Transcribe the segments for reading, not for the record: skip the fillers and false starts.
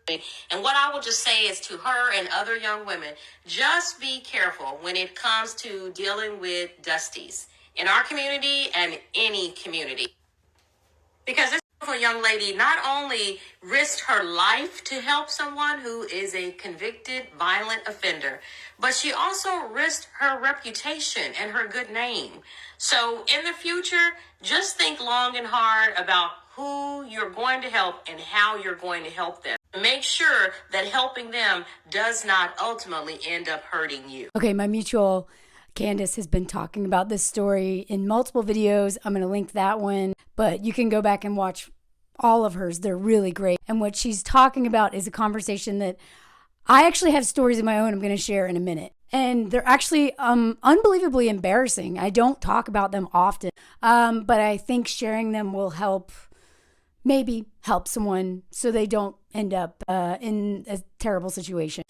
And what I will just say is to her and other young women, just be careful when it comes to dealing with dusties in our community and any community. Because this beautiful young lady not only risked her life to help someone who is a convicted violent offender, but she also risked her reputation and her good name. So in the future, just think long and hard about who you're going to help and how you're going to help them. Make sure that helping them does not ultimately end up hurting you. Okay, my mutual Candace has been talking about this story in multiple videos. I'm going to link that one, but you can go back and watch all of hers. They're really great. And what she's talking about is a conversation that I actually have stories of my own I'm going to share in a minute. And they're actually unbelievably embarrassing. I don't talk about them often, but I think sharing them will maybe help someone so they don't end up in a terrible situation.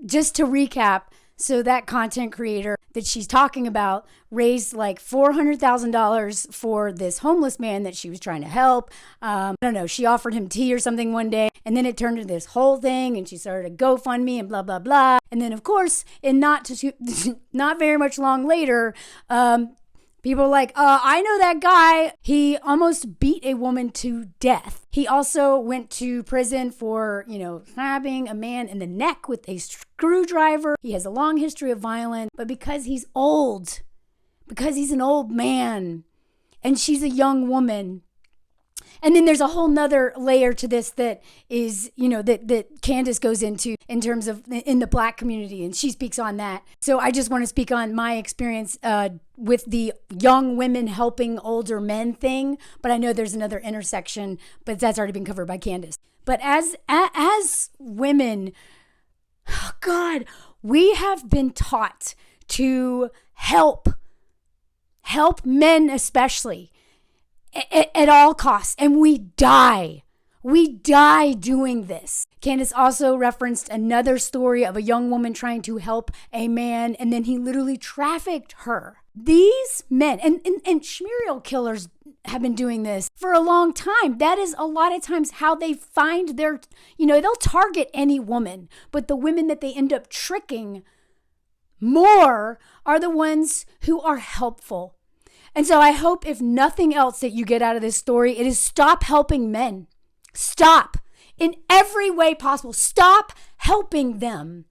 Just to recap, so that content creator that she's talking about raised like $400,000 for this homeless man that she was trying to help. I don't know, she offered him tea or something one day, and then it turned into this whole thing, and she started a GoFundMe and blah, blah, blah. And then, of course, not very much long later, people are like, I know that guy. He almost beat a woman to death. He also went to prison for, stabbing a man in the neck with a screwdriver. He has a long history of violence, but because he's an old man, and she's a young woman. And then there's a whole nother layer to this that is, that Candace goes into in terms of in the Black community, and she speaks on that. So I just want to speak on my experience with the young women helping older men thing, but I know there's another intersection, but that's already been covered by Candace. But as women, oh God, we have been taught to help men especially, at all costs, and we die doing this. Candace also referenced another story of a young woman trying to help a man, and then he literally trafficked her. These men, and serial killers have been doing this for a long time. That is a lot of times how they find their, they'll target any woman, but the women that they end up tricking more are the ones who are helpful. And so I hope, if nothing else that you get out of this story, it is stop helping men. Stop. In every way possible. Stop helping them.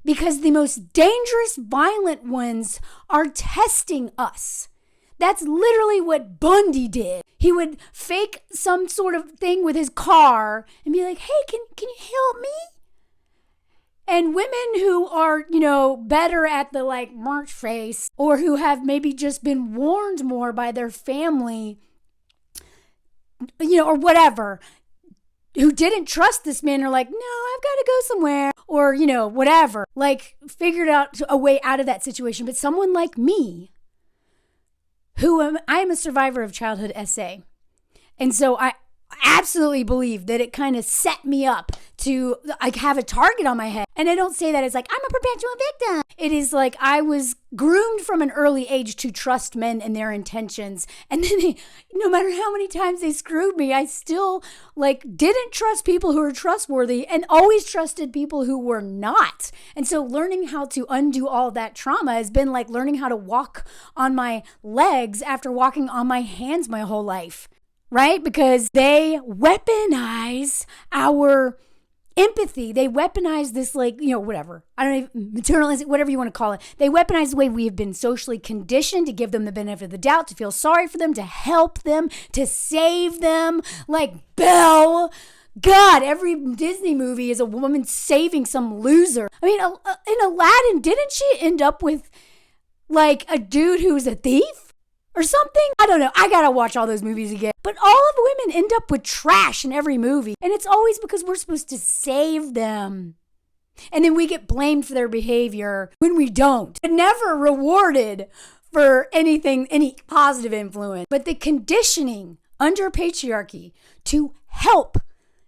Because the most dangerous, violent ones are testing us. That's literally what Bundy did. He would fake some sort of thing with his car and be like, hey, can you help me? And women who are, better at the merch face, or who have maybe just been warned more by their family, or whatever, who didn't trust this man, are like, no, I've got to go somewhere, or, whatever, figured out a way out of that situation. But someone like me, I am a survivor of childhood SA. And so I absolutely believe that it kind of set me up to have a target on my head. And I don't say that as I'm a perpetual victim. It is I was groomed from an early age to trust men and their intentions. And then no matter how many times they screwed me, I still didn't trust people who were trustworthy and always trusted people who were not. And so learning how to undo all that trauma has been like learning how to walk on my legs after walking on my hands my whole life. Right? Because they weaponize our empathy. They weaponize this whatever. I don't know, maternalism, whatever you want to call it. They weaponize the way we have been socially conditioned to give them the benefit of the doubt, to feel sorry for them, to help them, to save them. Like Belle. God, every Disney movie is a woman saving some loser. I mean, in Aladdin, didn't she end up with a dude who was a thief? Or something? I don't know. I gotta watch all those movies again. But all of the women end up with trash in every movie. And it's always because we're supposed to save them. And then we get blamed for their behavior when we don't. But never rewarded for anything, any positive influence. But the conditioning under patriarchy to help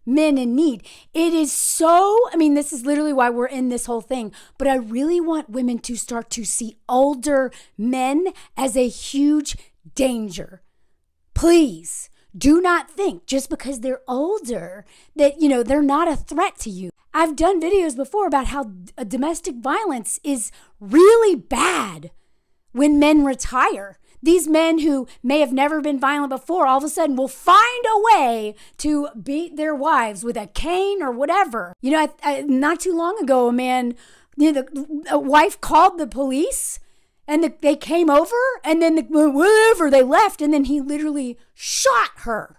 men in need. It is so, this is literally why we're in this whole thing, but I really want women to start to see older men as a huge danger. Please Do not think just because they're older that, they're not a threat to you. I've done videos before about how domestic violence is really bad when men retire. These men who may have never been violent before, all of a sudden will find a way to beat their wives with a cane or whatever. Not too long ago, a man, a wife called the police and they came over and then they left and then he literally shot her.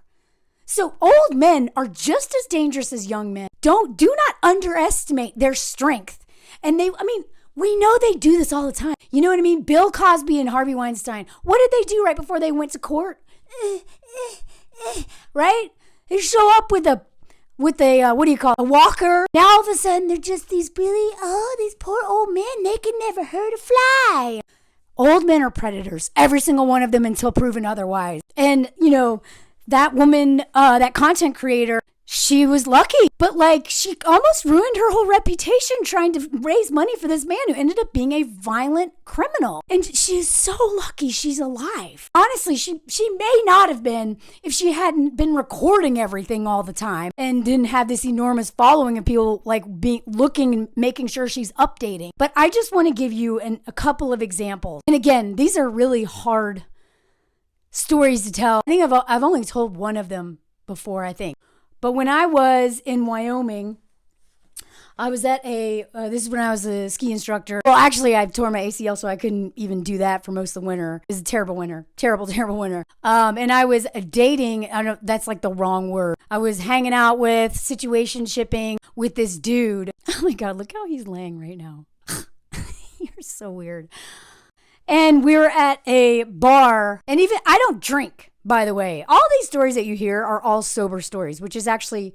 So old men are just as dangerous as young men. Do not underestimate their strength. And we know they do this all the time. You know what I mean? Bill Cosby and Harvey Weinstein. What did they do right before they went to court? Right? They show up with a what do you call it? A walker. Now all of a sudden they're just these poor old men. They can never hurt a fly. Old men are predators. Every single one of them until proven otherwise. And, that woman, that content creator, she was lucky, but she almost ruined her whole reputation trying to raise money for this man who ended up being a violent criminal. And she's so lucky she's alive. Honestly, she may not have been if she hadn't been recording everything all the time and didn't have this enormous following of people looking and making sure she's updating. But I just want to give you a couple of examples. And again, these are really hard stories to tell. I think I've only told one of them before, I think. But when I was in Wyoming, I was at this is when I was a ski instructor. Well, actually, I tore my ACL, so I couldn't even do that for most of the winter. It was a terrible winter. Terrible, terrible winter. And I was dating, I don't know, that's the wrong word. I was hanging out with, situation shipping with this dude. Oh my God, look how he's laying right now. You're so weird. And we were at a bar, and even, I don't drink, by the way. All these stories that you hear are all sober stories, which is actually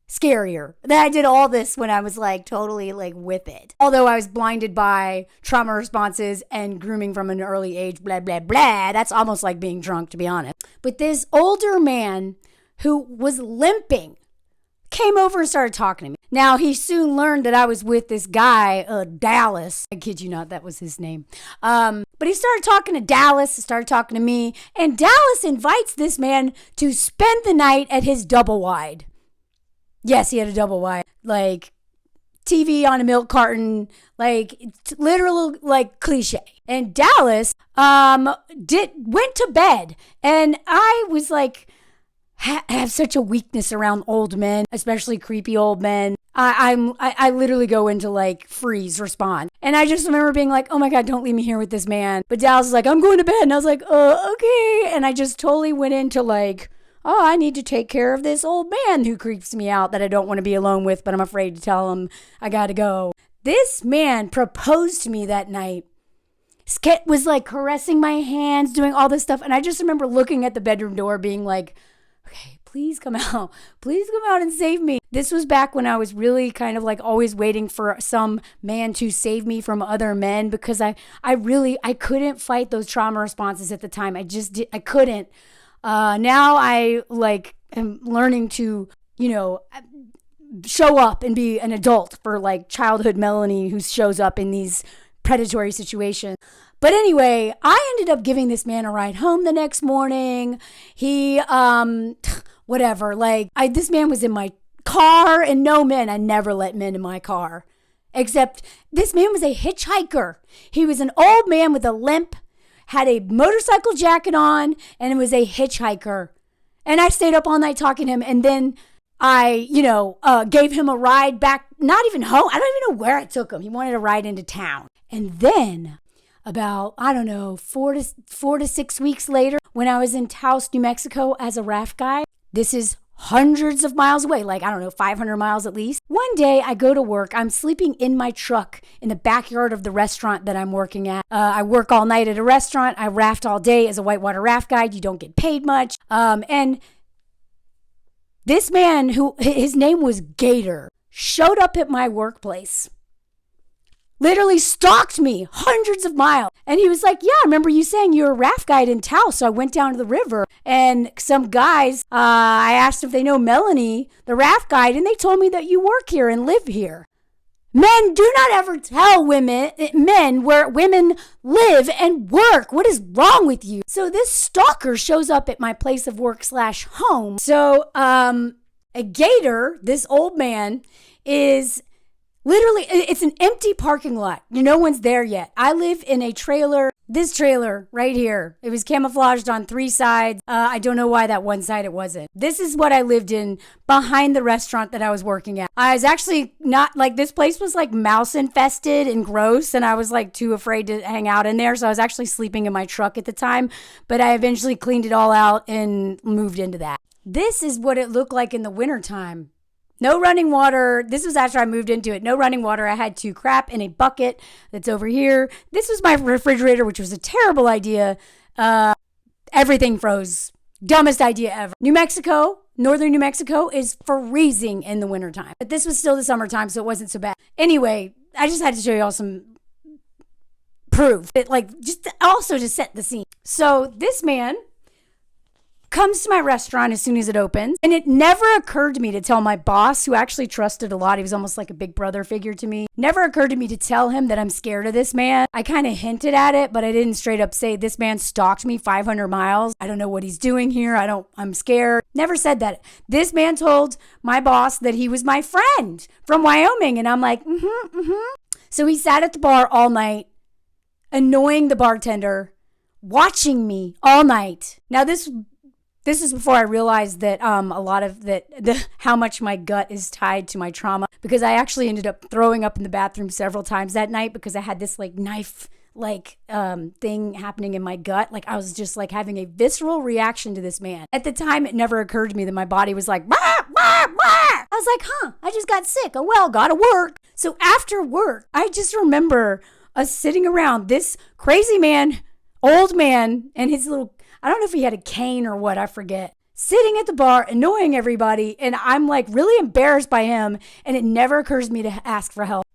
scarier. That I did all this when I was totally with it. Although I was blinded by trauma responses and grooming from an early age, blah, blah, blah. That's almost like being drunk, to be honest. But this older man who was limping came over and started talking to me. Now, he soon learned that I was with this guy, Dallas. I kid you not, that was his name. But he started talking to Dallas, started talking to me, and Dallas invites this man to spend the night at his double wide. Yes, he had a double wide. TV on a milk carton, literal, cliche. And Dallas went to bed, and I was have such a weakness around old men, especially creepy old men. I literally go into freeze respond. And I just remember being oh my God, don't leave me here with this man. But Dallas was I'm going to bed. And I was okay. And I just totally went into I need to take care of this old man who creeps me out that I don't want to be alone with, but I'm afraid to tell him I got to go. This man proposed to me that night. Skit was caressing my hands, doing all this stuff. And I just remember looking at the bedroom door being okay, please come out. Please come out and save me. This was back when I was really kind of always waiting for some man to save me from other men because I couldn't fight those trauma responses at the time. I couldn't. Now I am learning to, show up and be an adult for childhood Melanie who shows up in these predatory situations. But anyway, I ended up giving this man a ride home the next morning. He, whatever, this man was in my car, and no men, I never let men in my car. Except this man was a hitchhiker. He was an old man with a limp, had a motorcycle jacket on, and it was a hitchhiker. And I stayed up all night talking to him, and then I, gave him a ride back, not even home. I don't even know where I took him. He wanted a ride into town. And then about, 4 to 6 weeks later, when I was in Taos, New Mexico as a raft guide, this is hundreds of miles away, 500 miles at least. One day I go to work. I'm sleeping in my truck in the backyard of the restaurant that I'm working at. I work all night at a restaurant. I raft all day as a whitewater raft guide. You don't get paid much. And this man, who his name was Gator, showed up at my workplace. Literally stalked me hundreds of miles. And he was yeah, I remember you saying you're a raft guide in Taos. So I went down to the river, and some guys, I asked if they know Melanie, the raft guide, and they told me that you work here and live here. Men do not ever tell men where women live and work. What is wrong with you? So this stalker shows up at my place of work / home. So a gator, this old man, is literally, it's an empty parking lot. No one's there yet. I live in a trailer. This trailer right here, it was camouflaged on 3 sides. I don't know why that one side it wasn't. This is what I lived in behind the restaurant that I was working at. I was actually not, like, this place was like mouse infested and gross, and I was like too afraid to hang out in there. So I was actually sleeping in my truck at the time, but I eventually cleaned it all out and moved into that. This is what it looked like in the wintertime. No running water. This was after I moved into it. No running water. I had to crap in a bucket that's over here. This was my refrigerator, which was a terrible idea. Everything froze. Dumbest idea ever. New Mexico, northern New Mexico, is freezing in the wintertime. But this was still the summertime, so it wasn't so bad. Anyway, I just had to show you all some proof. Just also to set the scene. So this man comes to my restaurant as soon as it opens. And it never occurred to me to tell my boss, who actually trusted a lot. He was almost like a big brother figure to me. Never occurred to me to tell him that I'm scared of this man. I kind of hinted at it, but I didn't straight up say this man stalked me 500 miles. I don't know what he's doing here. I'm scared. Never said that. This man told my boss that he was my friend from Wyoming. And I'm like, So he sat at the bar all night, annoying the bartender, watching me all night. Now this is before I realized that a lot of how much my gut is tied to my trauma, because I actually ended up throwing up in the bathroom several times that night because I had this knife thing happening in my gut. I was just having a visceral reaction to this man. At the time, it never occurred to me that my body was like, bah, bah, bah. I was like, I just got sick. Oh, well, gotta work. So after work, I just remember us sitting around, this crazy man, old man, and his little, I don't know if he had a cane or what, I forget, sitting at the bar, annoying everybody. And I'm really embarrassed by him. And it never occurs to me to ask for help.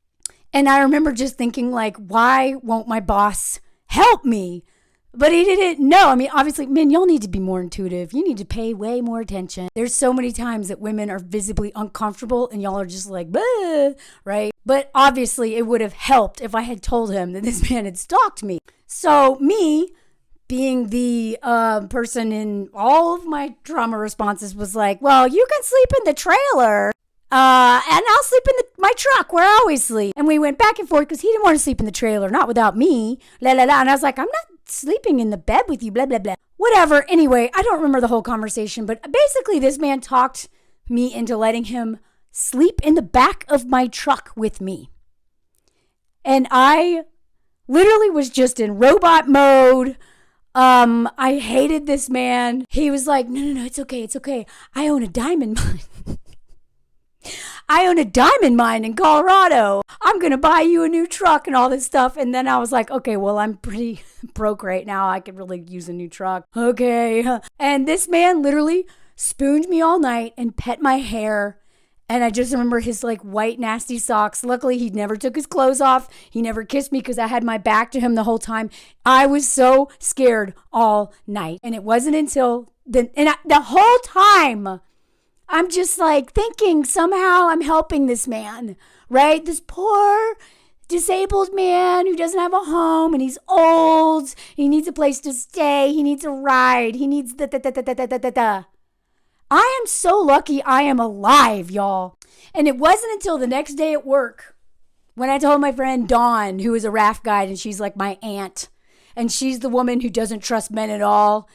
And I remember just thinking why won't my boss help me? But he didn't know. I mean, obviously, men, y'all need to be more intuitive. You need to pay way more attention. There's so many times that women are visibly uncomfortable and y'all are just bah, right? But obviously, it would have helped if I had told him that this man had stalked me. So me, being the person in all of my trauma responses, was like, well, you can sleep in the trailer. And I'll sleep in my truck where I always sleep. And we went back and forth because he didn't want to sleep in the trailer, not without me. La la la. And I was like, I'm not sleeping in the bed with you, blah, blah, blah. Whatever. Anyway, I don't remember the whole conversation, but basically this man talked me into letting him sleep in the back of my truck with me. And I literally was just in robot mode. I hated this man. He was like, no, it's okay. I own a diamond mine. I own a diamond mine in Colorado. I'm going to buy you a new truck and all this stuff. And then I was like, okay, well, I'm pretty broke right now. I could really use a new truck. Okay. And this man literally spooned me all night and pet my hair. And I just remember his white nasty socks. Luckily, he never took his clothes off. He never kissed me because I had my back to him the whole time. I was so scared all night. And it wasn't until the whole time, I'm just thinking somehow I'm helping this man, right? This poor disabled man who doesn't have a home and he's old. He needs a place to stay. He needs a ride. He needs I am so lucky I am alive, y'all. And it wasn't until the next day at work when I told my friend Dawn, who is a raft guide, and she's like my aunt, and she's the woman who doesn't trust men at all,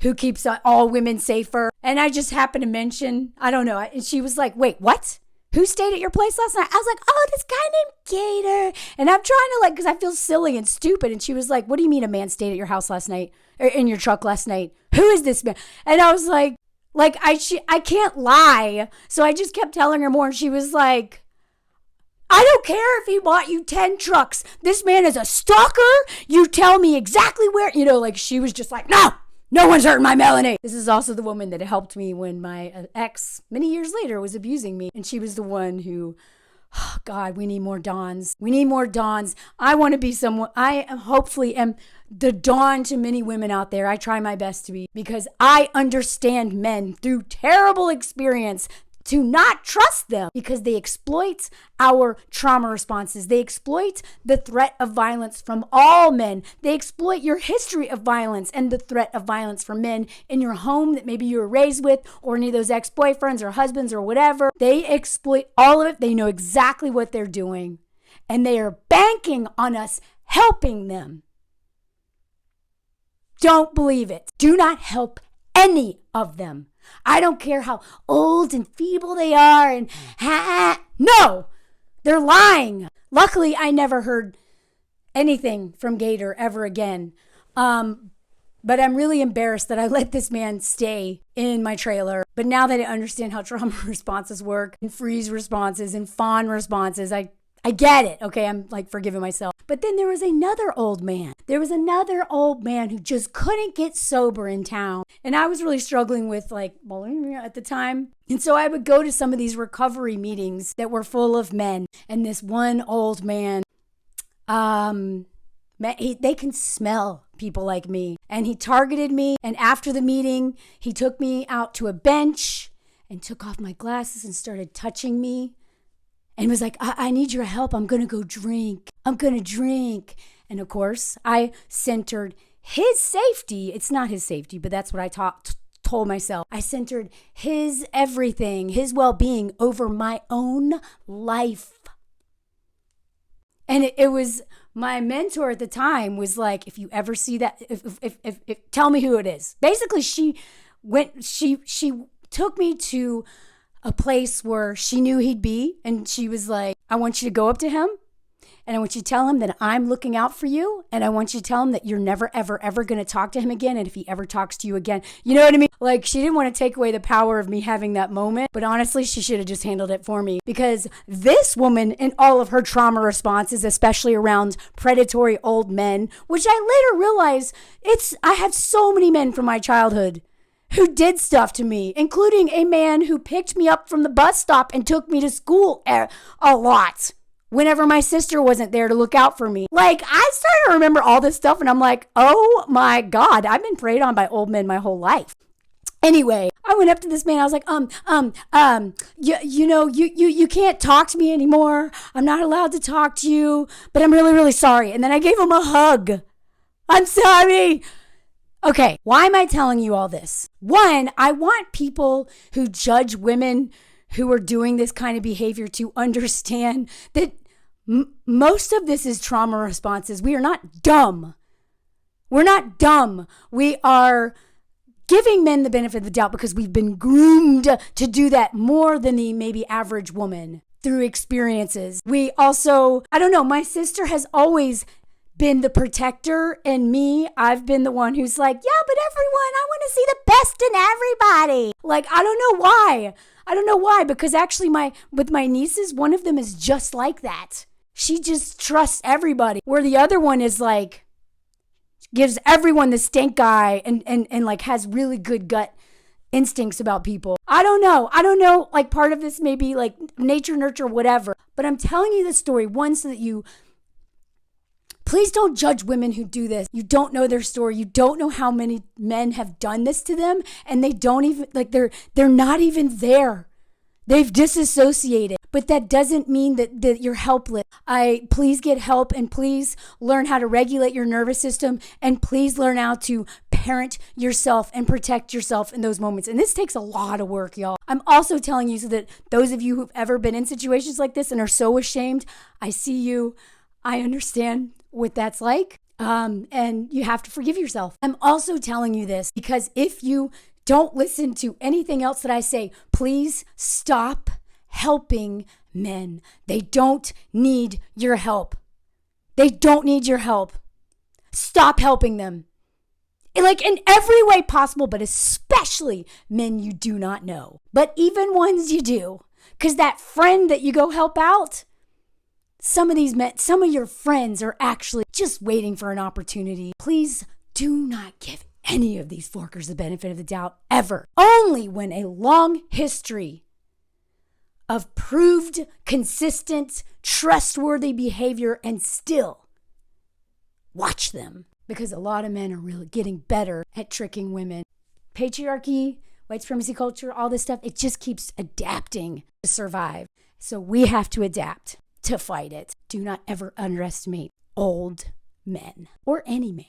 who keeps all women safer. And I just happened to mention, I don't know. And she was like, wait, what? Who stayed at your place last night? I was like, oh, this guy named Gator. And I'm trying to because I feel silly and stupid. And she was like, what do you mean a man stayed at your house last night? Or in your truck last night? Who is this man? And I was like, I can't lie. So I just kept telling her more. And she was like, I don't care if he bought you 10 trucks. This man is a stalker. You tell me exactly where, she was just like, no one's hurting my Melanie. This is also the woman that helped me when my ex, many years later, was abusing me. And she was the one who, oh God, we need more Dawns. We need more Dawns. I want to be someone, hopefully am the Dawn to many women out there. I try my best to be, because I understand men through terrible experience to not trust them because they exploit our trauma responses. They exploit the threat of violence from all men. They exploit your history of violence and the threat of violence from men in your home that maybe you were raised with, or any of those ex-boyfriends or husbands or whatever. They exploit all of it. They know exactly what they're doing, and they are banking on us helping them. Don't believe it. Do not help any of them. I don't care how old and feeble they are and no, they're lying. Luckily, I never heard anything from Gator ever again. But I'm really embarrassed that I let this man stay in my trailer. But now that I understand how trauma responses work, and freeze responses and fawn responses, I get it. Okay, I'm like forgiving myself. But then there was another old man. There was another old man who just couldn't get sober in town. And I was really struggling with like bulimia at the time. And so I would go to some of these recovery meetings that were full of men. And this one old man, they can smell people like me. And he targeted me. And after the meeting, he took me out to a bench and took off my glasses and started touching me. And was like, I need your help. I'm going to go drink. I'm going to drink. And of course, I centered his safety. It's not his safety, but that's what I told myself. I centered his everything, his well-being over my own life. And it was, my mentor at the time was like, if you ever see that, if tell me who it is. Basically, she took me to a place where she knew he'd be. And she was like, I want you to go up to him and I want you to tell him that I'm looking out for you. And I want you to tell him that you're never, ever, ever going to talk to him again. And if he ever talks to you again, you know what I mean? Like, she didn't want to take away the power of me having that moment. But honestly, she should have just handled it for me, because this woman and all of her trauma responses, especially around predatory old men, which I later realized I have so many men from my childhood who did stuff to me, including a man who picked me up from the bus stop and took me to school a lot whenever my sister wasn't there to look out for me. Like, I started to remember all this stuff, and I'm like, oh my God, I've been preyed on by old men my whole life. Anyway, I went up to this man. I was like, you can't talk to me anymore. I'm not allowed to talk to you, but I'm really, really sorry. And then I gave him a hug. I'm sorry. Okay, why am I telling you all this? One, I want people who judge women who are doing this kind of behavior to understand that most of this is trauma responses. We are not dumb. We're not dumb. We are giving men the benefit of the doubt because we've been groomed to do that more than the maybe average woman through experiences. We also, I don't know, my sister has always been the protector, and me, I've been the one who's like, yeah, but everyone, I want to see the best in everybody. Like, I don't know why, because actually with my nieces, one of them is just like that. She just trusts everybody, where the other one is like, gives everyone the stink eye and like has really good gut instincts about people. I don't know, like part of this may be like nature, nurture, whatever, but I'm telling you this story, one, so that you please don't judge women who do this. You don't know their story. You don't know how many men have done this to them, and they don't even, like, they're not even there. They've disassociated. But that doesn't mean that you're helpless. Please get help, and please learn how to regulate your nervous system, and please learn how to parent yourself and protect yourself in those moments. And this takes a lot of work, y'all. I'm also telling you so that those of you who've ever been in situations like this and are so ashamed, I see you. I understand what that's like, and you have to forgive yourself. I'm also telling you this because if you don't listen to anything else that I say, please stop helping men. They don't need your help. They don't need your help. Stop helping them. Like, in every way possible, but especially men you do not know. But even ones you do, because that friend that you go help out, some of these men, some of your friends are actually just waiting for an opportunity. Please do not give any of these forkers the benefit of the doubt ever. Only when a long history of proved, consistent, trustworthy behavior, and still watch them. Because a lot of men are really getting better at tricking women. Patriarchy white supremacy culture, all this stuff, it just keeps adapting to survive. So we have to adapt to fight it. Do not ever underestimate old men or any man.